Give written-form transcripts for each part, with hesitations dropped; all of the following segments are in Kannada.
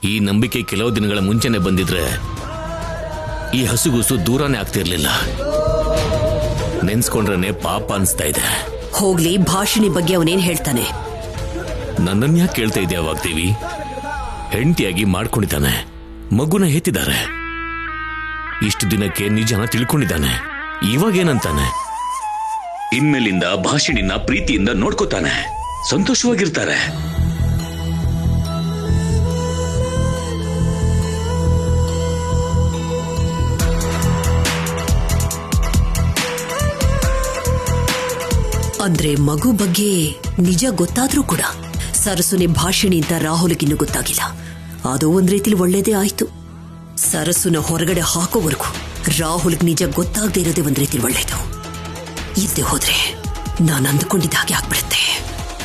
ಈ ನಂಬಿಕೆ ಕೆಲವು ದಿನಗಳ ಮುಂಚೆನೆ ಬಂದಿದ್ರೆ ಈ ಹಸುಗೂಸು ದೂರನೇ ಆಗ್ತಿರ್ಲಿಲ್ಲ. ನೆನ್ಸ್ಕೊಂಡ್ರೆ ಪಾಪ ಅನ್ಸ್ತಾ ಇದೆ. ಹೋಗ್ಲಿ, ಭಾಷಿಣಿ ಬಗ್ಗೆ ಅವನೇನ್ ಹೇಳ್ತಾನೆ? ನನ್ನನ್ ಯಾಕೆ ಕೇಳ್ತಾ ಇದೆಯಾ ವಾಗ್ದೇವಿ? ಹೆಂಡತಿಯಾಗಿ ಮಾಡ್ಕೊಂಡಿದ್ದಾನೆ, ಮಗುನ ಹೆತ್ತಿದ್ದಾರೆ, ಇಷ್ಟು ದಿನಕ್ಕೆ ನಿಜನ ತಿಳ್ಕೊಂಡಿದ್ದಾನೆ. ಇವಾಗೇನಂತಾನೆ? ಇನ್ಮೇಲಿಂದ ಭಾಷಿಣಿನ ಪ್ರೀತಿಯಿಂದ ನೋಡ್ಕೋತಾನೆ, ಸಂತೋಷವಾಗಿರ್ತಾರೆ. ಅಂದ್ರೆ ಮಗು ಬಗ್ಗೆ ನಿಜ ಗೊತ್ತಾದ್ರೂ ಕೂಡ ಸರಸುನೆ ಭಾಷಿಣಿ ಅಂತ ರಾಹುಲ್ಗಿನ್ನೂ ಗೊತ್ತಾಗಿಲ್ಲ. ಅದು ಒಂದ್ ರೀತಿಲಿ ಒಳ್ಳೇದೇ ಆಯ್ತು. ಸರಸುನ ಹೊರಗಡೆ ಹಾಕೋವರೆಗೂ ರಾಹುಲ್ಗೆ ನಿಜ ಗೊತ್ತಾಗದೇ ಇರೋದೇ ಒಂದ್ ರೀತಿಲಿ ಒಳ್ಳೇದು. ಇದ್ದೆ ಹೋದ್ರೆ ನಾನು ಅಂದ್ಕೊಂಡಿದ್ದ ಹಾಗೆ ಆಗ್ಬಿಡುತ್ತೆ.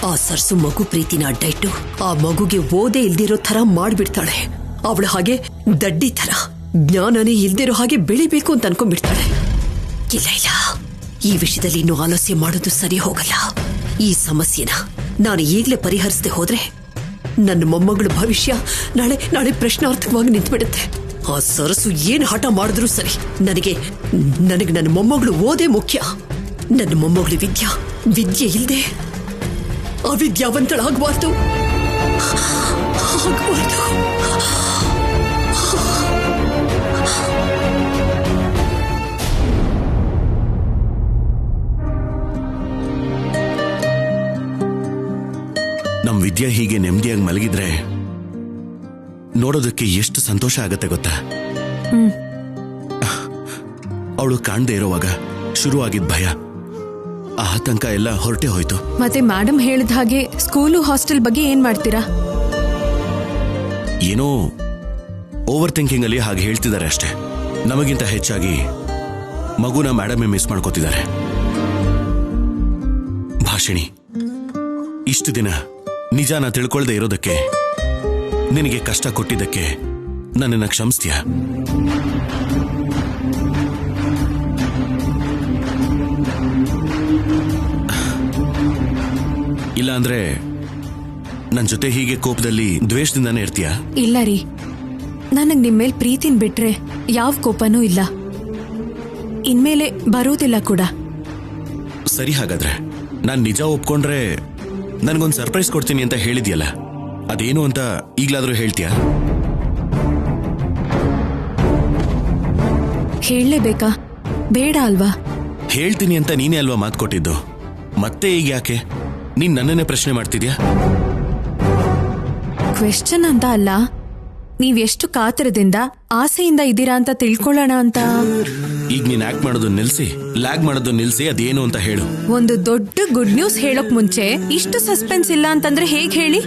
ಆ ಸರಸು ಮಗು ಪ್ರೀತಿನ ಅಡ್ಡ ಇಟ್ಟು ಆ ಮಗುಗೆ ಓದೇ ಇಲ್ದಿರೋ ತರ ಮಾಡ್ಬಿಡ್ತಾಳೆ. ಅವಳ ಹಾಗೆ ದಡ್ಡಿ ತರ ಜ್ಞಾನನೇ ಇಲ್ದಿರೋ ಹಾಗೆ ಬೆಳಿಬೇಕು ಅಂತ ಅನ್ಕೊಂಡ್ಬಿಡ್ತಾಳೆ. ಇಲ್ಲ ಇಲ್ಲ, ಈ ವಿಷಯದಲ್ಲಿ ಇನ್ನು ಆಲಸ್ಯ ಮಾಡೋದು ಸರಿ ಹೋಗಲ್ಲ. ಈ ಸಮಸ್ಯೆನ ನಾನು ಈಗಲೇ ಪರಿಹರಿಸದೆ ಹೋದ್ರೆ ನನ್ನ ಮೊಮ್ಮಗಳ ಭವಿಷ್ಯ ನಾಳೆ ನಾಳೆ ಪ್ರಶ್ನಾರ್ಥಕವಾಗಿ ನಿಂತ್ಬಿಡುತ್ತೆ. ಆ ಸರಸು ಏನ್ ಹಠ ಮಾಡಿದ್ರು ಸರಿ, ನನಗೆ ನನ್ನ ಮೊಮ್ಮಗಳು ಓದೇ ಮುಖ್ಯ. ನನ್ನ ಮೊಮ್ಮಗಳು ವಿದ್ಯೆ ಇಲ್ಲದೆ ಅವಿದ್ಯಾವಂತಳಾಗಬಾರ್ದು. ನಮ್ ವಿದ್ಯಾ ಹೀಗೆ ನೆಮ್ಮದಿಯಾಗಿ ಮಲಗಿದ್ರೆ ನೋಡೋದಕ್ಕೆ ಎಷ್ಟು ಸಂತೋಷ ಆಗತ್ತೆ ಗೊತ್ತಾ? ಅವಳು ಕಾಣದೇ ಇರೋವಾಗ ಶುರುವಾಗಿದ್ದ ಭಯ, ಆ ಆತಂಕ ಎಲ್ಲ ಹೊರಟೆ ಹೋಯ್ತು. ಮತ್ತೆ ಮೇಡಮ್ ಹೇಳಿದ ಹಾಗೆ ಸ್ಕೂಲು ಹಾಸ್ಟೆಲ್ ಬಗ್ಗೆ ಏನ್ ಮಾಡ್ತೀರಾ? ಏನೋ ಓವರ್ ಥಿಂಕಿಂಗ್ ಅಲ್ಲಿ ಹಾಗೆ ಹೇಳ್ತಿದ್ದಾರೆ ಅಷ್ಟೇ. ನಮಗಿಂತ ಹೆಚ್ಚಾಗಿ ಮಗುನ ಮೇಡಮೇ ಮಿಸ್ ಮಾಡ್ಕೋತಿದ್ದಾರೆ. ಭಾಷಿಣಿ, ಇಷ್ಟು ದಿನ ನಿಜಾನ ತಿಳ್ಕೊಳ್ದೆ ಇರೋದಕ್ಕೆ, ನಿನಗೆ ಕಷ್ಟ ಕೊಟ್ಟಿದ್ದಕ್ಕೆ ನನ್ನನ್ನ ಕ್ಷಮಿಸ್ತೀಯ? ಇಲ್ಲ ಅಂದ್ರೆ ನನ್ ಜೊತೆ ಹೀಗೆ ಕೋಪದಲ್ಲಿ ದ್ವೇಷದಿಂದಾನೇ ಇರ್ತೀಯ? ಇಲ್ಲ ರೀ, ನನಗ್ ನಿಮ್ಮೇಲ್ ಪ್ರೀತಿನ್ ಬಿಟ್ರೆ ಯಾವ ಕೋಪನೂ ಇಲ್ಲ, ಇನ್ಮೇಲೆ ಬರೋದಿಲ್ಲ ಕೂಡ. ಸರಿ, ಹಾಗಾದ್ರೆ ನಾನ್ ನಿಜ ಒಪ್ಕೊಂಡ್ರೆ ನನ್ಗೊಂದು ಸರ್ಪ್ರೈಸ್ ಕೊಡ್ತೀನಿ ಅಂತ ಹೇಳಿದ್ಯಲ್ಲ, ಅದೇನು ಅಂತ ಈಗ್ಲಾದ್ರೂ ಹೇಳ್ತೀಯಾ? ಹೇಳಲೇಬೇಕಾ? ಬೇಡ ಅಲ್ವಾ? ಹೇಳ್ತೀನಿ ಅಂತ ನೀನೇ ಅಲ್ವಾ ಮಾತು ಕೊಟ್ಟಿದ್ದು, ಮತ್ತೆ ಈಗ ಯಾಕೆ ನೀನ್ ನನ್ನನ್ನೇ ಪ್ರಶ್ನೆ ಮಾಡ್ತಿದ್ಯಾ? ಕ್ವೆಶ್ಚನ್ ಅಂತ ಅಲ್ಲ, ನೀವೆಷ್ಟು ಕಾತರದಿಂದ ಆಸೆಯಿಂದ ಇದ್ದೀರಾ ಅಂತ ತಿಳ್ಕೊಳ್ಳೋಣ ಅಂತ. ಈಗ ನೀನ್ ಆಕ್ಟ್ ಮಾಡೋದು ನಿಲ್ಸಿ, ಲ್ಯಾಗ್ ಮಾಡೋದು ನಿಲ್ಸಿ, ಅದೇನು ಅಂತ ಹೇಳು. ಒಂದು ದೊಡ್ಡ ಗುಡ್ ನ್ಯೂಸ್ ಹೇಳೋಕ್ ಮುಂಚೆ ಇಷ್ಟು ಸಸ್ಪೆನ್ಸ್ ಇಲ್ಲ ಅಂತಂದ್ರೆ ಹೇಗ್ ಹೇಳಿ?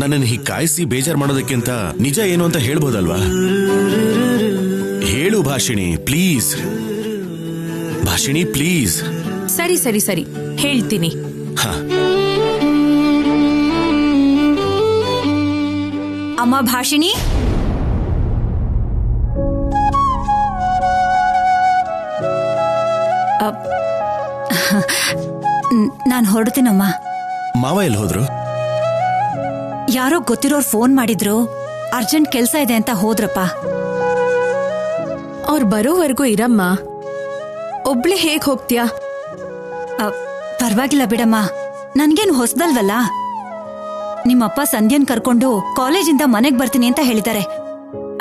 ನನ್ನನ್ನು ಹೀಗೆ ಕಾಯಿಸಿ ಬೇಜಾರ್ ಮಾಡೋದಕ್ಕಿಂತ ನಿಜ ಏನು ಅಂತ ಹೇಳ್ಬೋದಲ್ವಾ? ಹೇಳು ಭಾಷಿಣಿ, ಪ್ಲೀಸ್. ಭಾಷಿಣಿ, ಪ್ಲೀಸ್. ಸರಿ ಸರಿ ಸರಿ, ಹೇಳ್ತೀನಿ. ಹಾ. ಅಮ್ಮ ಭಾಷಿಣಿ, ನಾನು ಹೊರಡ್ತೀನಮ್ಮ. ಮಾವ ಎಲ್ಲಿ ಹೋದ್ರು? ಯಾರೋ ಗೊತ್ತಿರೋರು ಫೋನ್ ಮಾಡಿದ್ರು, ಅರ್ಜೆಂಟ್ ಕೆಲ್ಸ ಇದೆ ಅಂತ ಹೋದ್ರಪ್ಪ. ಅವ್ರು ಬರೋವರೆಗೂ ಇರಮ್ಮ, ಒಬ್ಳೆ ಹೇಗ್ ಹೋಗ್ತೀಯಾ? ಪರವಾಗಿಲ್ಲ ಬಿಡಮ್ಮ, ನನ್ಗೇನು ಹೊಸದಲ್ವಲ್ಲ. ನಿಮ್ಮಪ್ಪ ಸಂಧ್ಯನ್ ಕರ್ಕೊಂಡು ಕಾಲೇಜಿಂದ ಮನೆಗ್ ಬರ್ತೀನಿ ಅಂತ ಹೇಳಿದ್ದಾರೆ.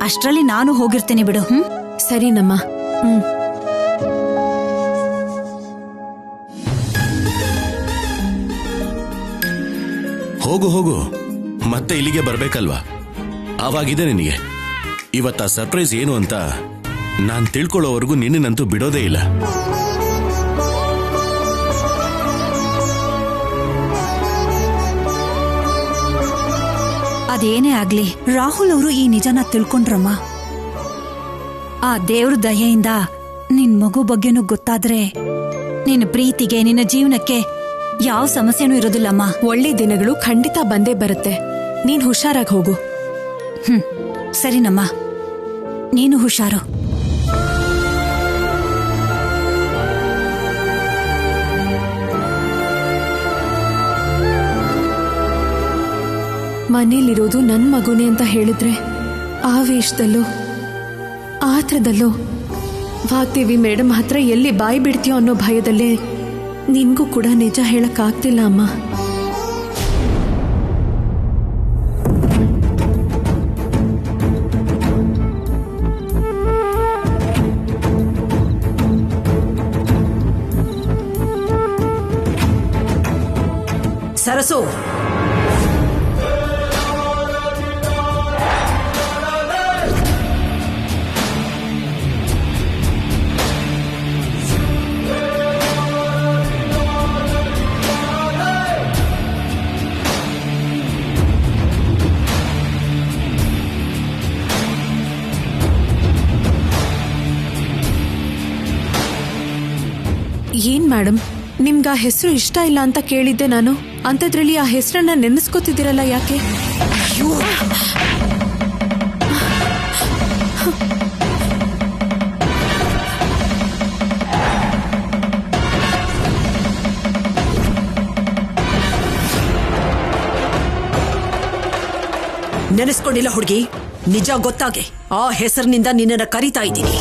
ಅಷ್ಟ್ರಲ್ಲಿ ನಾನು ಹೋಗಿರ್ತೀನಿ ಬಿಡು. ಸರಿನಮ್ಮ. ಹೋಗು ಹೋಗು, ಮತ್ತೆ ಇಲ್ಲಿಗೆ ಬರ್ಬೇಕಲ್ವಾ? ಆವಾಗಿದೆ ನಿನಗೆ. ಇವತ್ತ ಸರ್ಪ್ರೈಸ್ ಏನು ಅಂತ ನಾನ್ ತಿಳ್ಕೊಳ್ಳೋವರೆಗೂ ನಿನ್ನಂತೂ ಬಿಡೋದೇ ಇಲ್ಲ. ಅದೇನೇ ಆಗ್ಲಿ, ರಾಹುಲ್ ಅವರು ಈ ನಿಜನ ತಿಳ್ಕೊಂಡ್ರಮ್ಮ. ಆ ದೇವ್ರ ದಯೆಯಿಂದ ನಿನ್ ಮಗು ಬಗ್ಗೆನೂ ಗೊತ್ತಾದ್ರೆ ನಿನ್ನ ಪ್ರೀತಿಗೆ, ನಿನ್ನ ಜೀವನಕ್ಕೆ ಯಾವ ಸಮಸ್ಯೆನೂ ಇರೋದಿಲ್ಲಮ್ಮ. ಒಳ್ಳೆ ದಿನಗಳು ಖಂಡಿತ ಬಂದೇ ಬರುತ್ತೆ. ನೀನ್ ಹುಷಾರಾಗಿ ಹೋಗು. ಸರಿನಮ್ಮ, ನೀನು ಹುಷಾರು. ಮನೇಲಿರೋದು ನನ್ನ ಮಗುನೇ ಅಂತ ಹೇಳಿದ್ರೆ ಆವೇಶದಲ್ಲೋ ಆತ್ರದಲ್ಲೋ ವಾಗ್ದೇವಿ ಮೇಡಮ್ ಹತ್ರ ಎಲ್ಲಿ ಬಾಯಿ ಬಿಡ್ತೀಯೋ ಅನ್ನೋ ಭಯದಲ್ಲೇ ನಿನ್ಗೂ ಕೂಡ ನಿಜ ಹೇಳಕ್ಕಾಗ್ತಿಲ್ಲ ಅಮ್ಮ. ಸರಸು, ಏನ್ ಮೇಡಮ್, ನಿಮ್ಗೆ ಆ ಹೆಸರು ಇಷ್ಟ ಇಲ್ಲ ಅಂತ ಕೇಳಿದ್ದೆ ನಾನು. ಅಂಥದ್ರಲ್ಲಿ ಆ ಹೆಸರನ್ನ ನೆನೆಸ್ಕೋತಿದ್ದೀರಲ್ಲ, ಯಾಕೆ? ನೆನೆಸ್ಕೊಂಡಿಲ್ಲ ಹುಡುಗಿ, ನಿಜ ಗೊತ್ತಾಗೆ ಆ ಹೆಸರಿನಿಂದ ನಿನ್ನನ್ನ ಕರೀತಾ ಇದ್ದೀನಿ.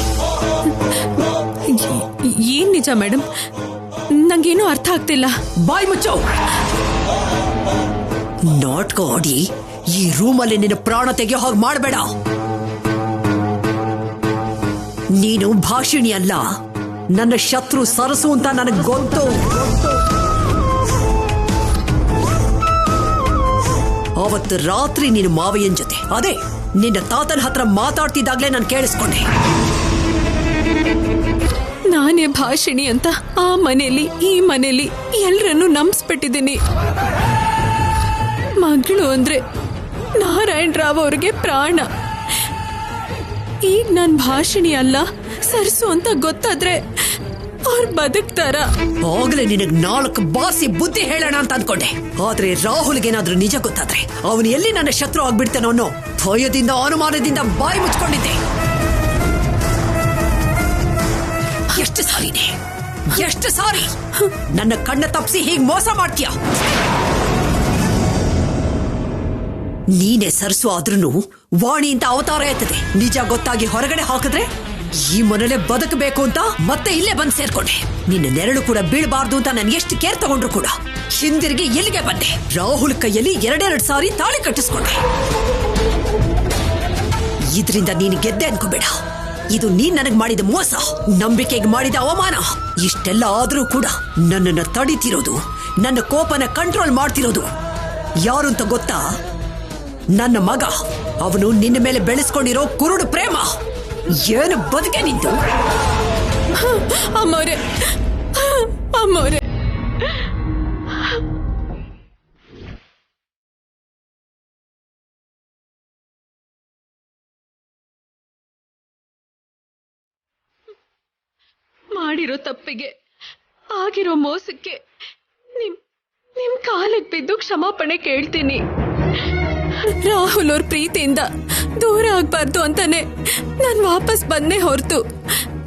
ಏನ್ ನಿಜ ಮೇಡಮ್? ನಂಗೇನು ಅರ್ಥ ಆಗ್ತಿಲ್ಲ. ಬಾಯ್ ಮುಚ್ಚೋ. ನಾಟಕ ಆಡಿ ಈ ರೂಮಲ್ಲಿ ನಿನ್ನ ಪ್ರಾಣ ತೆಗೆಯೋ ಹಾಗೆ ಮಾಡಬೇಡ. ನೀನು ಭಾಷಿಣಿ ಅಲ್ಲ, ನನ್ನ ಶತ್ರು ಸರಸು ಅಂತ ನನಗೆ ಗೊತ್ತು. ಅವತ್ತು ರಾತ್ರಿ ನೀನು ಮಾವಯ್ಯನ್ ಜೊತೆ, ಅದೇ ನಿನ್ನ ತಾತನ ಹತ್ರ ಮಾತಾಡ್ತಿದ್ದಾಗ್ಲೇ ನಾನು ಕೇಳಿಸ್ಕೊಂಡೆ. ನಾನೇ ಭಾಷಿಣಿ ಅಂತ ಆ ಮನೇಲಿ ಈ ಮನೇಲಿ ಎಲ್ಲರನ್ನು ನಂಬಿಸ್ಬಿಟ್ಟಿದ್ದೀನಿ. ಮಗಳು ಅಂದ್ರೆ ನಾರಾಯಣ್ ರಾವ್ ಅವ್ರಿಗೆ ಪ್ರಾಣ. ಈಗ ನಾನು ಭಾಷಿಣಿ ಅಲ್ಲ ಸರ್ಸು ಅಂತ ಗೊತ್ತಾದ್ರೆ ಅವ್ರು ಬದುಕ್ತಾರ? ಆಗ್ಲೇ ನಿನಗ್ 4 ಬಾಸಿ ಬುದ್ಧಿ ಹೇಳೋಣ ಅಂತ ಅಂದ್ಕೊಂಡೆ. ಆದ್ರೆ ರಾಹುಲ್ಗೇನಾದ್ರೂ ನಿಜ ಗೊತ್ತಾದ್ರೆ ಅವನು ಎಲ್ಲಿ ನನ್ನ ಶತ್ರು ಆಗ್ಬಿಡ್ತಾನೋ ಅನ್ನೋ ಭಯದಿಂದ ಅನುಮಾನದಿಂದ ಬಾಯಿ ಮುಚ್ಕೊಂಡಿದ್ದೆ. ಎಷ್ಟು ಸಾರಿ ನನ್ನ ಕಣ್ಣ ತಪ್ಪಿಸಿ ಹೀಗೆ ಮೋಸ ಮಾಡ್ತೀಯ? ನೀನೇ ಸರ್ಸು ಆದ್ರೂ ವಾಣಿ ಅಂತ ಅವತಾರ ಎತ್ತದೆ. ನಿಜ ಗೊತ್ತಾಗಿ ಹೊರಗಡೆ ಹಾಕಿದ್ರೆ ಈ ಮನೇಲೆ ಬದುಕಬೇಕು ಅಂತ ಮತ್ತೆ ಇಲ್ಲೇ ಬಂದು ಸೇರ್ಕೊಂಡೆ. ನಿನ್ನ ನೆರಳು ಕೂಡ ಬೀಳಬಾರ್ದು ಅಂತ ನಾನು ಎಷ್ಟು ಕೇರ್ ತಗೊಂಡ್ರು ಕೂಡ ಹಿಂದಿರುಗಿ ಇಲ್ಲಿಗೆ ಬಂದೆ. ರಾಹುಲ್ ಕೈಯಲ್ಲಿ 2 ಸಾರಿ ತಾಳಿ ಕಟ್ಟಿಸ್ಕೊಂಡೆ. ಇದರಿಂದ ನೀನು ಗೆದ್ದೆ ಅನ್ಕೋಬೇಡ. ಇದು ನೀನ್ ನನಗ್ ಮಾಡಿದ ಮೋಸ, ನಂಬಿಕೆಗೆ ಮಾಡಿದ ಅವಮಾನ. ಇಷ್ಟೆಲ್ಲ ಆದ್ರೂ ಕೂಡ ನನ್ನನ್ನು ತಡಿತಿರೋದು, ನನ್ನ ಕೋಪನ ಕಂಟ್ರೋಲ್ ಮಾಡ್ತಿರೋದು ಯಾರು ಅಂತ ಗೊತ್ತಾ? ನನ್ನ ಮಗ. ಅವನು ನಿನ್ನ ಮೇಲೆ ಬೆಳೆಸ್ಕೊಂಡಿರೋ ಕುರುಡು ಪ್ರೇಮ. ಏನು ಬದುಕೆ ನಿಂತು? ಅಮ್ಮೋರೆ, ಅಮ್ಮೋರೆ, ಮಾಡಿರೋ ತಪ್ಪಿಗೆ ಆಗಿರೋ ಮೋಸಕ್ಕೆ ನಿಮ್ ಕಾಲಿಗೆ ಬಿದ್ದು ಕ್ಷಮಾಪಣೆ ಕೇಳ್ತೀನಿ. ರಾಹುಲ್ ಅವ್ರ ಪ್ರೀತಿಯಿಂದ ದೂರ ಆಗ್ಬಾರ್ದು ಅಂತಾನೆ ನಾನು ವಾಪಸ್ ಬಂದೇ ಹೊರತು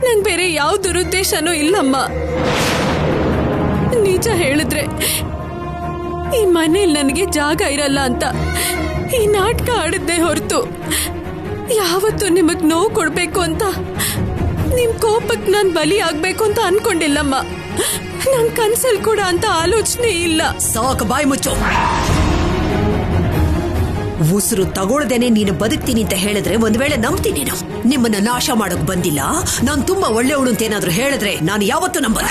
ನಂಗೆ ಬೇರೆ ಯಾವ ದುರುದ್ದೇಶನೂ ಇಲ್ಲಮ್ಮ. ನಿಜ ಹೇಳಿದ್ರೆ ಈ ಮನೇಲಿ ನನಗೆ ಜಾಗ ಇರಲ್ಲ ಅಂತ ಈ ನಾಟಕ ಆಡಿದ್ದೆ ಹೊರತು ಯಾವತ್ತೂ ನಿಮಗ್ ನೋವು ಕೊಡ್ಬೇಕು ಅಂತ, ನಿಮ್ ಕೋಪಕ್ಕೆ ನಾನು ಬಲಿ ಆಗ್ಬೇಕು ಅಂತ ಅನ್ಕೊಂಡಿಲ್ಲಮ್ಮ. ನನ್ ಕನ್ಸಲ್ ಕೂಡ ಅಂತ ಆಲೋಚನೆ ಇಲ್ಲ. ಸಾಕು, ಬಾಯಿ ಮುಚ್ಚು. ಉಸಿರು ತಗೊಳ್ದೇನೆ ನೀನು ಬದುಕ್ತೀನಿ ಅಂತ ಹೇಳಿದ್ರೆ ಒಂದ್ ವೇಳೆ ನಂಬ್ತೀನಿ. ನಿಮ್ಮನ್ನ ನಾಶ ಮಾಡೋಕ್ ಬಂದಿಲ್ಲ, ನಾನು ತುಂಬಾ ಒಳ್ಳೆಯವಳು ಅಂತ ಏನಾದ್ರೂ ಹೇಳಿದ್ರೆ ನಾನು ಯಾವತ್ತೂ ನಂಬಲ್ಲ.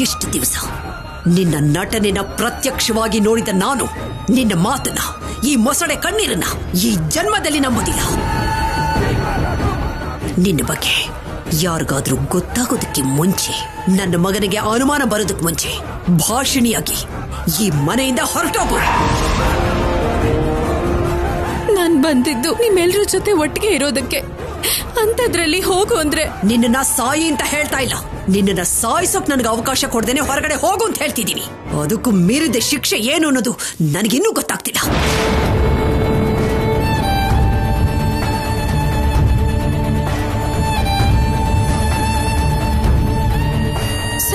ಎಷ್ಟು ದಿವಸ ನಿನ್ನ ನಟನೆನ ಪ್ರತ್ಯಕ್ಷವಾಗಿ ನೋಡಿದ ನಾನು ನಿನ್ನ ಮಾತನ್ನ, ಈ ಮೊಸಳೆ ಕಣ್ಣೀರನ್ನ ಈ ಜನ್ಮದಲ್ಲಿ ನಂಬೋದಿಲ್ಲ. ನಿನ್ನ ಬಗ್ಗೆ ಯಾರಿಗಾದ್ರೂ ಗೊತ್ತಾಗೋದಕ್ಕೆ ಮುಂಚೆ, ನನ್ನ ಮಗನಿಗೆ ಅನುಮಾನ ಬರೋದಕ್ಕೆ ಮುಂಚೆ ಭಾಷಿಣಿಯಾಗಿ ಈ ಮನೆಯಿಂದ ಹೊರಟೋಗು. ನಾನ್ ಬಂದಿದ್ದು ನಿಮ್ಮೆಲ್ರ ಜೊತೆ ಒಟ್ಟಿಗೆ ಇರೋದಕ್ಕೆ, ಅಂತದ್ರಲ್ಲಿ ಹೋಗು ಅಂದ್ರೆ ನಿನ್ನ ಸಾಯಿ ಅಂತ ಹೇಳ್ತಾ ಇಲ್ಲ. ನಿನ್ನ ಸಾಯಿಸೋಕ್ ನನಗೆ ಅವಕಾಶ ಕೊಡ್ದೇನೆ ಹೊರಗಡೆ ಹೋಗು ಅಂತ ಹೇಳ್ತಿದ್ದೀನಿ. ಅದಕ್ಕೂ ಮೀರಿದ ಶಿಕ್ಷೆ ಏನು ಅನ್ನೋದು ನನಗಿನ್ನೂ ಗೊತ್ತಾಗ್ತಿಲ್ಲ.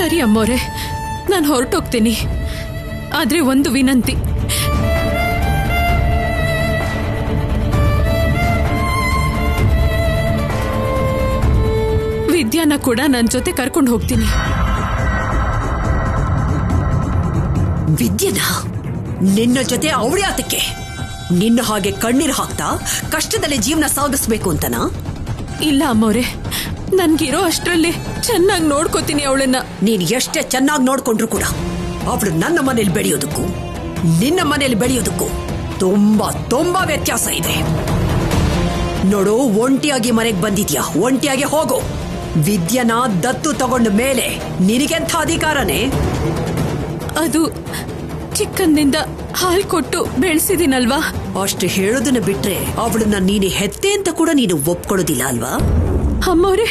ಸರಿ ಅಮ್ಮೋರೆ, ನಾನು ಹೊರಟೋಗ್ತೀನಿ. ಆದ್ರೆ ಒಂದು ವಿನಂತಿ. ವಿದ್ಯಾನ ಕೂಡ ನನ್ನ ಜೊತೆ ಕರ್ಕೊಂಡು ಹೋಗ್ತೀನಿ. ವಿದ್ಯನ ನಿನ್ನ ಜೊತೆ ಅವಳಿ ಆತಕ್ಕೆ? ನಿನ್ನ ಹಾಗೆ ಕಣ್ಣೀರು ಹಾಕ್ತಾ ಕಷ್ಟದಲ್ಲಿ ಜೀವನ ಸಾಗಿಸ್ಬೇಕು ಅಂತನಾ? ಇಲ್ಲ ಅಮ್ಮೋರೆ, ನನ್ಗಿರೋ ಅಷ್ಟ್ರಲ್ಲಿ ಚೆನ್ನಾಗಿ ನೋಡ್ಕೋತೀನಿ ಅವಳನ್ನ. ನೀನ್ ಎಷ್ಟೇ ಚೆನ್ನಾಗಿ ನೋಡ್ಕೊಂಡ್ರು ಕೂಡ ಅವಳು ನನ್ನ ಮನೇಲಿ ಬೆಳೆಯೋದಕ್ಕೂ ನಿನ್ನ ಮನೇಲಿ ಬೆಳೆಯೋದಕ್ಕೂ ತುಂಬಾ ತುಂಬಾ ವ್ಯತ್ಯಾಸ ಇದೆ. ನೋಡು, ಒಂಟಿಯಾಗಿ ಮನೆಗೆ ಬಂದಿದ್ಯಾ, ಒಂಟಿಯಾಗಿ ಹೋಗು. ವಿದ್ಯನ ದತ್ತು ತಗೊಂಡ ಮೇಲೆ ನಿನಗೆಂಥ ಅಧಿಕಾರನೇ? ಅದು ಚಿಕ್ಕಂದಿಂದ ಹಾಲು ಕೊಟ್ಟು ಬೆಳೆಸಿದಿನಲ್ವಾ. ಅಷ್ಟು ಹೇಳೋದನ್ನ ಬಿಟ್ರೆ ಅವಳನ್ನ ನೀನು ಹೆತ್ತೆ ಅಂತ ಕೂಡ ನೀನು ಒಪ್ಕೊಳ್ಳೋದಿಲ್ಲ ಅಲ್ವಾ? ಅಮ್ಮವ್ರೆ,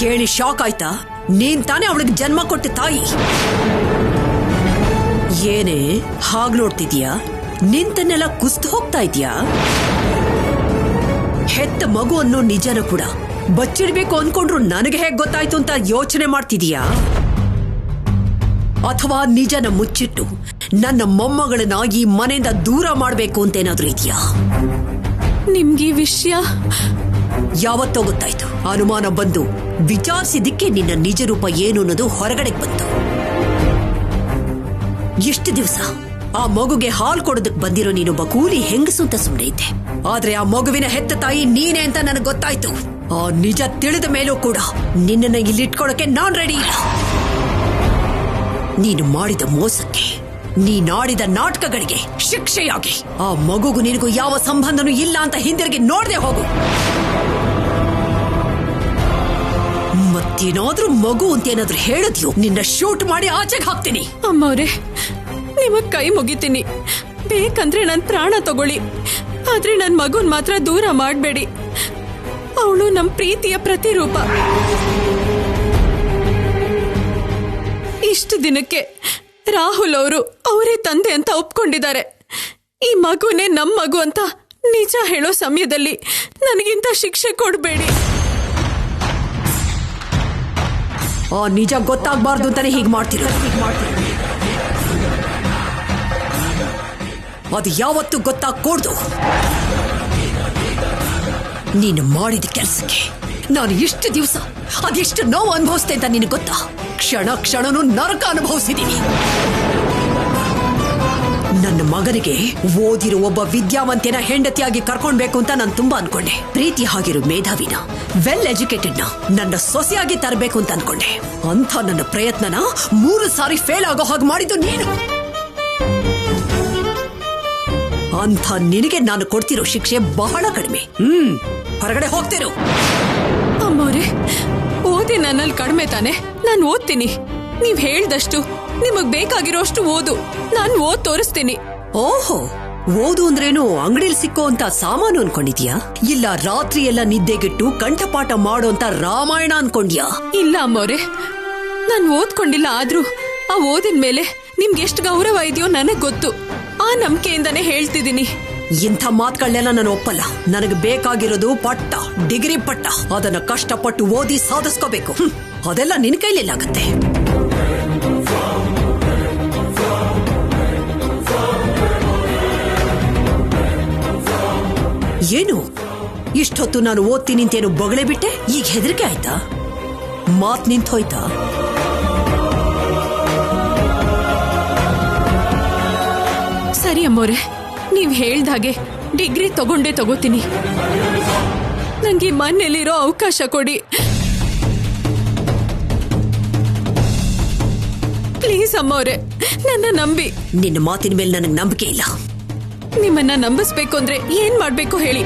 ಕೇಳಿ ಶಾಕ್ ಆಯ್ತಾ? ನೀನ್ ತಾನೇ ಅವಳಿಗೆ ಜನ್ಮ ಕೊಟ್ಟ ತಾಯಿ. ಏನೇ ಹಾಗ್ ನೋಡ್ತಿದ್ಯಾ? ನಿಂತನ್ನೆಲ್ಲ ಕುಸ್ತು ಹೋಗ್ತಾ ಇದ್ಯಾ? ಹೆತ್ತ ಮಗು ಅನ್ನೋ ನಿಜನ ಕೂಡ ಬಚ್ಚಿಡ್ಬೇಕು ಅನ್ಕೊಂಡ್ರು ನನಗೆ ಹೇಗ್ ಗೊತ್ತಾಯ್ತು ಅಂತ ಯೋಚನೆ ಮಾಡ್ತಿದೀಯಾ? ಅಥವಾ ನಿಜನ ಮುಚ್ಚಿಟ್ಟು ನನ್ನ ಮೊಮ್ಮಗಳನ್ನ ಈ ಮನೆಯಿಂದ ದೂರ ಮಾಡ್ಬೇಕು ಅಂತ ಏನಾದ್ರೂ ಇದೆಯಾ? ನಿಮ್ಗೆ ಈ ವಿಷಯ ಯಾವತ್ತೋ ಗೊತ್ತಾಯ್ತು. ಅನುಮಾನ ಬಂದು ವಿಚಾರಿಸಿದ್ದಕ್ಕೆ ನಿನ್ನ ನಿಜ ರೂಪ ಏನು ಅನ್ನೋದು ಹೊರಗಡೆ ಬಂತು. ಎಷ್ಟು ದಿವಸ ಆ ಮಗುಗೆ ಹಾಲು ಕೊಡೋದಕ್ಕೆ ಬಂದಿರೋ ನೀನೊಬ್ಬ ಕೂಲಿ ಹೆಂಗಸು ಅಂತ ಸುಮ್ಮನೆ ಇದ್ದೆ. ಆದ್ರೆ ಆ ಮಗುವಿನ ಹೆತ್ತ ತಾಯಿ ನೀನೇ ಅಂತ ನನಗೆ ಗೊತ್ತಾಯ್ತು. ಆ ನಿಜ ತಿಳಿದ ಮೇಲೂ ಕೂಡ ನಿನ್ನನ್ನ ಇಲ್ಲಿಟ್ಕೊಳ್ಳೋಕೆ ನಾನ್ ರೆಡಿ ಇಲ್ಲ. ನೀನು ಮಾಡಿದ ಮೋಸಕ್ಕೆ, ನೀನಾಡಿದ ನಾಟಕಗಳಿಗೆ ಶಿಕ್ಷೆಯಾಗಿ ಆ ಮಗುಗೂ ನಿನಗೂ ಯಾವ ಸಂಬಂಧನೂ ಇಲ್ಲ ಅಂತ ಹಿಂದಿರುಗಿ ನೋಡದೆ ಹೋಗು. ಮತ್ತೇನಾದ್ರೂ ಮಗು ಅಂತ ಏನಾದ್ರೂ ಹೇಳಿದ್ಯೋ ನಿನ್ನ ಶೂಟ್ ಮಾಡಿ ಆಚೆಗೆ ಹಾಕ್ತೀನಿ. ಅಮ್ಮವ್ರೆ, ನಿಮಗ್ ಕೈ ಮುಗಿತೀನಿ. ಬೇಕಂದ್ರೆ ನನ್ ಪ್ರಾಣ ತಗೊಳ್ಳಿ, ಆದ್ರೆ ನನ್ ಮಗುನ್ ಮಾತ್ರ ದೂರ ಮಾಡಬೇಡಿ. ಅವಳು ನಮ್ ಪ್ರೀತಿಯ ಪ್ರತಿರೂಪ. ಇಷ್ಟು ದಿನಕ್ಕೆ ರಾಹುಲ್ ಅವರು ಅವರೇ ತಂದೆ ಅಂತ ಒಪ್ಕೊಂಡಿದ್ದಾರೆ. ಈ ಮಗುನೇ ನಮ್ ಮಗು ಅಂತ ನಿಜ ಹೇಳೋ ಸಮಯದಲ್ಲಿ ನನಗಿಂತ ಶಿಕ್ಷೆ ಕೊಡಬೇಡಿ. ಆ ನಿಜ ಗೊತ್ತಾಗಬಾರ್ದು ಅಂತಾನೆ ಹೀಗೆ ಮಾಡ್ತಿರೋ. ಅದು ಯಾವತ್ತೂ ಗೊತ್ತಾಗ್ಕೂಡ್ದು. ನೀನು ಮಾಡಿದ ಕೆಲಸಕ್ಕೆ ನಾನು ಇಷ್ಟು ದಿವಸ ಅದೆಷ್ಟು ನೋವು ಅನುಭವಿಸ್ತೆ ಅಂತ ನಿನಗೆ ಗೊತ್ತಾ? ಕ್ಷಣ ಕ್ಷಣನೂ ನರಕ ಅನುಭವಿಸಿದ್ದೀನಿ. ನನ್ನ ಮಗನಿಗೆ ಓದಿರೋ ಒಬ್ಬ ವಿದ್ಯಾವಂತನ ಹೆಂಡತಿಯಾಗಿ ಕರ್ಕೊಂಡ್ಬೇಕು ಅಂತ ನಾನು ತುಂಬಾ ಅನ್ಕೊಂಡೆ. ಪ್ರೀತಿ ಆಗಿರೋ ಮೇಧಾವಿನ, ವೆಲ್ ಎಜುಕೇಟೆಡ್ನ ನನ್ನ ಸೊಸೆಯಾಗಿ ತರಬೇಕು ಅಂತ ಅನ್ಕೊಂಡೆ. ಅಂತ ನನ್ನ ಪ್ರಯತ್ನನ 3 ಸಾರಿ ಫೇಲ್ ಆಗೋ ಹಾಗೆ ಮಾಡಿದ್ದು ನೀನು. ಅಂಥ ನಿನಗೆ ನಾನು ಕೊಡ್ತಿರೋ ಶಿಕ್ಷೆ ಬಹಳ ಕಡಿಮೆ. ಹೊರಗಡೆ ಹೋಗ್ತಿರು. ಅಮ್ಮವ್ರೆ, ಓದಿ ನನ್ನಲ್ಲಿ ಕಡಿಮೆ ತಾನೆ. ನಾನು ಓದ್ತೀನಿ. ನೀವ್ ಹೇಳ್ದಷ್ಟು, ನಿಮಗ್ ಬೇಕಾಗಿರೋಷ್ಟು ಓದು. ನಾನು ಓದ್ ತೋರಿಸ್ತೀನಿ. ಓಹೋ, ಓದು ಅಂದ್ರೇನು ಅಂಗಡಿಯಲ್ಲಿ ಸಿಕ್ಕೋ ಅಂತ ಸಾಮಾನು ಅನ್ಕೊಂಡಿದ್ಯಾ? ಇಲ್ಲ ರಾತ್ರಿ ಎಲ್ಲ ನಿದ್ದೆಗೆಟ್ಟು ಕಂಠಪಾಠ ಮಾಡೋ ಅಂತ ರಾಮಾಯಣ ಅನ್ಕೊಂಡ್ಯಾ? ಇಲ್ಲ ಅಮ್ಮವ್ರೆ, ನಾನು ಓದ್ಕೊಂಡಿಲ್ಲ. ಆದ್ರೂ ಆ ಓದಿನ ಮೇಲೆ ನಿಮ್ಗೆ ಎಷ್ಟು ಗೌರವ ಇದೆಯೋ ನನಗ್ ಗೊತ್ತು. ಆ ನಂಬಿಕೆಯಿಂದಾನೇ ಹೇಳ್ತಿದ್ದೀನಿ. ಇಂಥ ಮಾತುಗಳನ್ನೆಲ್ಲ ನಾನು ಒಪ್ಪಲ್ಲ. ನನಗೆ ಬೇಕಾಗಿರೋದು ಪಟ್ಟ, ಡಿಗ್ರಿ ಪಟ್ಟ. ಅದನ್ನ ಕಷ್ಟಪಟ್ಟು ಓದಿ ಸಾಧಿಸ್ಕೋಬೇಕು. ಅದೆಲ್ಲ ನಿನ್ ಕೈಲಿಲ್ಲಾಗತ್ತೆ. ಏನು ಇಷ್ಟೊತ್ತು ನಾನು ಓದ್ತೀನಿ ಅಂತೇನು ಬೊಗಳೆ ಬಿಟ್ಟೆ? ಈಗ ಹೆದರಿಕೆ ಆಯ್ತಾ? ಮಾತ್ ನಿಂತೋಯ್ತಾ? ಸರಿ ಅಮ್ಮೋರೆ, ನೀವ್ ಹೇಳ್ದಾಗೆ ಡಿಗ್ರಿ ತಗೋತೀನಿ. ನಂಗೆ ಮನೇಲಿರೋ ಅವಕಾಶ ಕೊಡಿ ಪ್ಲೀಸ್. ಅಮ್ಮವ್ರೆ, ನನ್ನ ನಂಬಿ. ನಿನ್ನ ಮಾತಿನ ಮೇಲೆ ನನಗೆ ನಂಬಿಕೆ ಇಲ್ಲ. ನಿಮ್ಮನ್ನ ನಂಬಿಸ್ಬೇಕು ಅಂದ್ರೆ ಏನ್ ಮಾಡ್ಬೇಕು ಹೇಳಿ?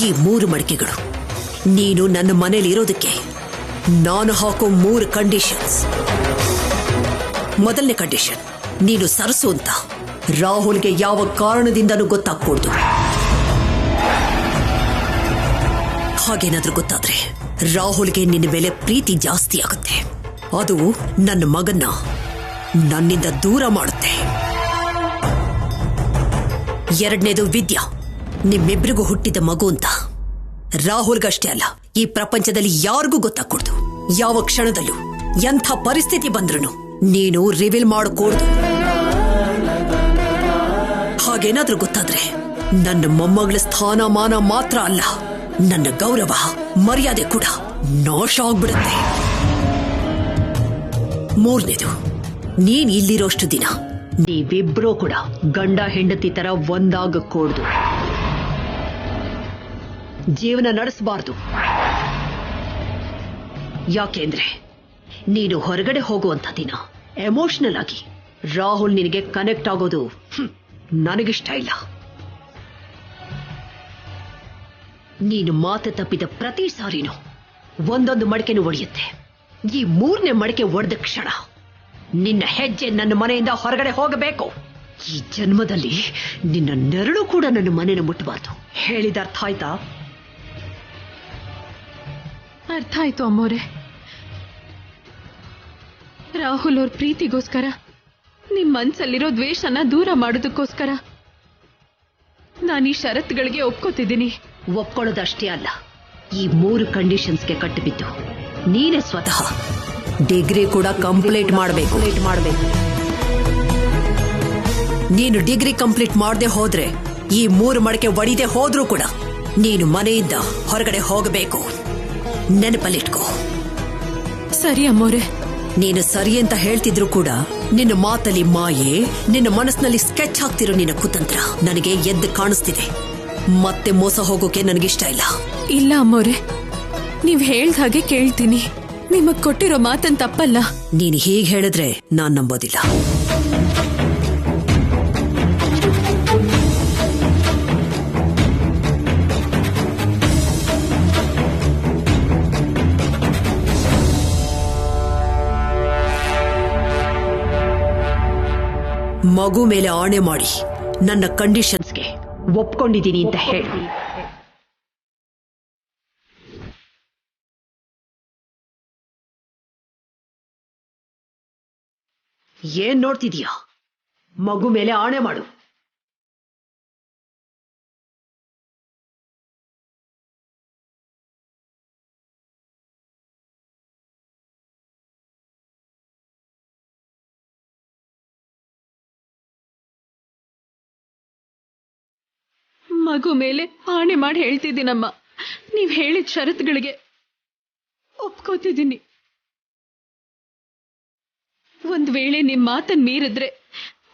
ಈ 3 ಮಡಿಕೆಗಳು ನೀನು ನನ್ನ ಮನೇಲಿ ಇರೋದಕ್ಕೆ ನಾನು ಹಾಕೋ 3 ಕಂಡೀಷನ್ಸ್. ಮೊದಲನೇ ಕಂಡೀಷನ್, ನೀನು ಸರಸು ಅಂತ ರಾಹುಲ್ಗೆ ಯಾವ ಕಾರಣದಿಂದನೂ ಗೊತ್ತಾಗ್ಕೂಡ್ದು. ಹಾಗೇನಾದ್ರೂ ಗೊತ್ತಾದ್ರೆ ರಾಹುಲ್ಗೆ ನಿನ್ನ ಮೇಲೆ ಪ್ರೀತಿ ಜಾಸ್ತಿ ಆಗುತ್ತೆ. ಅದು ನನ್ನ ಮಗನ್ನ ನನ್ನಿಂದ ದೂರ ಮಾಡುತ್ತೆ. ಎರಡನೇದು ವಿದ್ಯಾ, ನಿಮ್ಮಿಬ್ರಿಗೂ ಹುಟ್ಟಿದ ಮಗು ಅಂತ ರಾಹುಲ್ಗಷ್ಟೇ ಅಲ್ಲ, ಈ ಪ್ರಪಂಚದಲ್ಲಿ ಯಾರಿಗೂ ಗೊತ್ತಾಗ್ಕೂಡ್ದು. ಯಾವ ಕ್ಷಣದಲ್ಲೂ ಎಂಥ ಪರಿಸ್ಥಿತಿ ಬಂದ್ರೂ ನೀನು ರಿವೀಲ್ ಮಾಡಕೂಡ್ದು. ಹಾಗೇನಾದ್ರೂ ಗೊತ್ತಾದ್ರೆ ನನ್ನ ಮೊಮ್ಮಗಳ ಸ್ಥಾನಮಾನ ಮಾತ್ರ ಅಲ್ಲ, ನನ್ನ ಗೌರವ ಮರ್ಯಾದೆ ಕೂಡ ನಾಶ ಆಗ್ಬಿಡುತ್ತೆ. ಮೂರನೇದು, ನೀನ್ ಇಲ್ಲಿರೋಷ್ಟು ದಿನ ನೀವಿಬ್ರೂ ಕೂಡ ಗಂಡ ಹೆಂಡತಿ ತರ ಒಂದಾಗಕೂಡ್ದು, ಜೀವನ ನಡೆಸಬಾರ್ದು. ಯಾಕೆಂದ್ರೆ ನೀನು ಹೊರಗಡೆ ಹೋಗುವಂತ ದಿನ ಎಮೋಷನಲ್ ಆಗಿ ರಾಹುಲ್ ನಿನಗೆ ಕನೆಕ್ಟ್ ಆಗೋದು ನನಗಿಷ್ಟ ಇಲ್ಲ. ನೀನು ಮಾತು ತಪ್ಪಿದ ಪ್ರತಿ ಸಾರಿನೂ ಒಂದೊಂದು ಮಡಿಕೆನೂ ಒಡೆಯುತ್ತೆ. ಈ 3ನೇ ಮಡಿಕೆ ಒಡೆದ ಕ್ಷಣ ನಿನ್ನ ಹೆಜ್ಜೆ ನನ್ನ ಮನೆಯಿಂದ ಹೊರಗಡೆ ಹೋಗಬೇಕು. ಈ ಜನ್ಮದಲ್ಲಿ ನಿನ್ನ ನೆರಳು ಕೂಡ ನನ್ನ ಮನೆಯನ್ನು ಮುಟ್ಟಬಾರ್ದು. ಹೇಳಿದ ಅರ್ಥ ಆಯ್ತಾ? ಅರ್ಥ ಆಯ್ತು ಅಮ್ಮೋರೆ. ರಾಹುಲ್ ಅವ್ರ ಪ್ರೀತಿಗೋಸ್ಕರ ನಿಮ್ ಮನ್ಸಲ್ಲಿರೋ ದ್ವೇಷನ ದೂರ ಮಾಡೋದಕ್ಕೋಸ್ಕರ ನಾನು ಈ ಷರತ್ತುಗಳಿಗೆ ಒಪ್ಕೋತಿದ್ದೀನಿ. ಒಪ್ಕೊಳ್ಳೋದಷ್ಟೇ ಅಲ್ಲ, ಈ 3 ಕಂಡೀಷನ್ಸ್ಗೆ ಕಟ್ಟಿಬಿದ್ದು ನೀನೇ ಸ್ವತಃ ಡಿಗ್ರಿ ಕೂಡ ಕಂಪ್ಲೀಟ್ ಮಾಡಬೇಕು. ನೀನು ಡಿಗ್ರಿ ಕಂಪ್ಲೀಟ್ ಮಾಡದೆ ಹೋದ್ರೆ, ಈ 3 ಮಡಿಕೆ ಒಡಿದೆ ಹೋದ್ರೂ ಕೂಡ ನೀನು ಮನೆಯಿಂದ ಹೊರಗಡೆ ಹೋಗಬೇಕು. ನೆನಪಲ್ಲಿಟ್ಕೋ. ಸರಿ ಅಮ್ಮೋರೆ. ನೀನು ಸರಿ ಅಂತ ಹೇಳ್ತಿದ್ರು ಕೂಡ ನಿನ್ನ ಮಾತಲ್ಲಿ ಮಾಯೆ, ನಿನ್ನ ಮನಸ್ಸಿನಲ್ಲಿ ಸ್ಕೆಚ್ ಹಾಕ್ತಿರೋ ನಿನ್ನ ಕುತಂತ್ರ ನನಗೆ ಎದ್ದು ಕಾಣಿಸ್ತಿದೆ. ಮತ್ತೆ ಮೋಸ ಹೋಗೋಕೆ ನನಗಿಷ್ಟ ಇಲ್ಲ. ಇಲ್ಲ ಅಮ್ಮೋರೆ, ನೀವ್ ಹೇಳ್ದ ಹಾಗೆ ಕೇಳ್ತೀನಿ. ನಿಮಗ್ ಕೊಟ್ಟಿರೋ ಮಾತನ್ ತಪ್ಪಲ್ಲ. ನೀನು ಹೀಗೆ ಹೇಳಿದ್ರೆ ನಾನ್ ನಂಬೋದಿಲ್ಲ. ಮಗು ಮೇಲೆ ಆಣೆ ಮಾಡಿ ನನ್ನ ಕಂಡೀಷನ್ಸ್ಗೆ ಒಪ್ಕೊಂಡಿದ್ದೀನಿ ಅಂತ ಹೇಳಿ. ಏನ್ ನೋಡ್ತಿದೀಯಾ? ಮಗು ಮೇಲೆ ಆಣೆ ಮಾಡು. ಮಗು ಮೇಲೆ ಆಣೆ ಮಾಡಿ ಹೇಳ್ತಿದ್ದೀನಮ್ಮ. ನೀವ್ ಹೇಳಿದ ಷರತ್ತುಗಳಿಗೆ ಒಪ್ಕೋತಿದ್ದೀನಿ. ಒಂದ್ ವೇಳೆ ನಿಮ್ ಮಾತನ್ ಮೀರಿದ್ರೆ,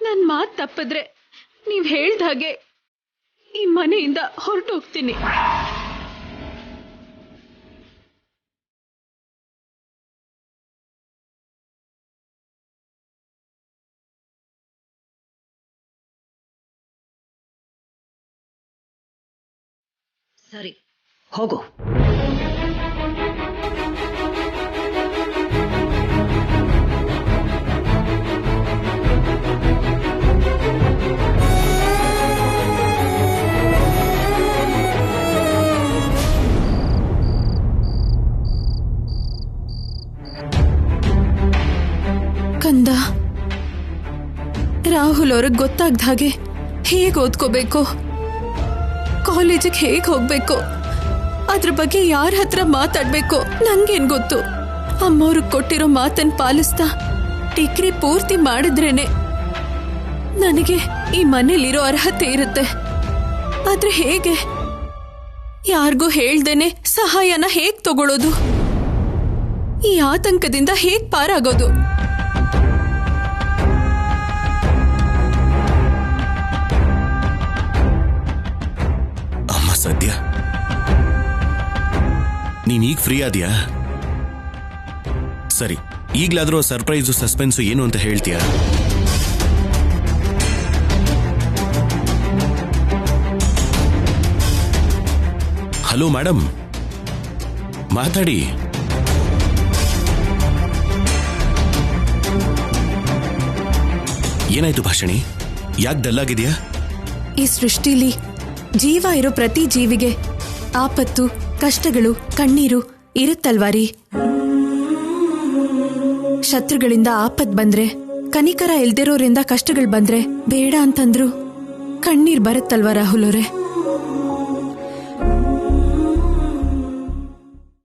ನನ್ ಮಾತ್ ತಪ್ಪಿದ್ರೆ ನೀವ್ ಹೇಳ್ದ ಹಾಗೆ ಈ ಮನೆಯಿಂದ ಹೊರಟೋಗ್ತೀನಿ. ಸರಿ, ಹೋಗು. ಕಂದ, ರಾಹುಲ್ ಅವ್ರಿಗೆ ಗೊತ್ತಾಗ್ದ ಹಾಗೆ ಹೇಗೆ ಓದ್ಕೋಬೇಕು, ಕಾಲೇಜಿಗೆ ಹೇಗೆ ಹೋಗ್ಬೇಕು, ಅದ್ರ ಬಗ್ಗೆ ಯಾರ ಹತ್ರ ಮಾತಾಡ್ಬೇಕು ನಂಗೇನ್ ಗೊತ್ತು. ಅಮ್ಮವ್ರಿಗೆ ಕೊಟ್ಟಿರೋ ಮಾತನ್ ಪಾಲಿಸ್ತಾ ಡಿಗ್ರಿ ಪೂರ್ತಿ ಮಾಡಿದ್ರೇನೆ ನನಗೆ ಈ ಮನೇಲಿರೋ ಅರ್ಹತೆ ಇರುತ್ತೆ. ಆದ್ರೆ ಹೇಗೆ? ಯಾರಿಗೂ ಹೇಳ್ದೇನೆ ಸಹಾಯನ ಹೇಗ್ ತಗೊಳ್ಳೋದು? ಈ ಆತಂಕದಿಂದ ಹೇಗ್ ಪಾರಾಗೋದು? ಅಮ್ಮ ಸದ್ಯ ನೀನೀಗ ಫ್ರೀ ಆದ್ಯಾ? ಸರಿ, ಈಗ್ಲಾದ್ರೂ ಸರ್ಪ್ರೈಸು ಸಸ್ಪೆನ್ಸು ಏನು ಅಂತ ಹೇಳ್ತೀಯಾ? ಹಲೋ ಮೇಡಮ್, ಮಾತಾಡಿ. ಏನಾಯ್ತು ಭಾಷಿಣಿ? ಯಾಕೆ ಡಲ್ ಆಗಿದೆಯಾ? ಈ ಸೃಷ್ಟಿಲಿ ಜೀವ ಇರೋ ಪ್ರತಿ ಜೀವಿಗೆ ಆಪತ್ತು, ಕಷ್ಟಗಳು, ಕಣ್ಣೀರು ಇರುತ್ತಲ್ವಾ ರೀ? ಶತ್ರುಗಳಿಂದ ಆಪತ್ ಬಂದ್ರೆ, ಕನಿಕರ ಇಲ್ದಿರೋರಿಂದ ಕಷ್ಟಗಳು ಬಂದ್ರೆ ಬೇಡ ಅಂತಂದ್ರು ಕಣ್ಣೀರ್ ಬರುತ್ತಲ್ವಾ ರಾಹುಲ್ ಅವರೇ?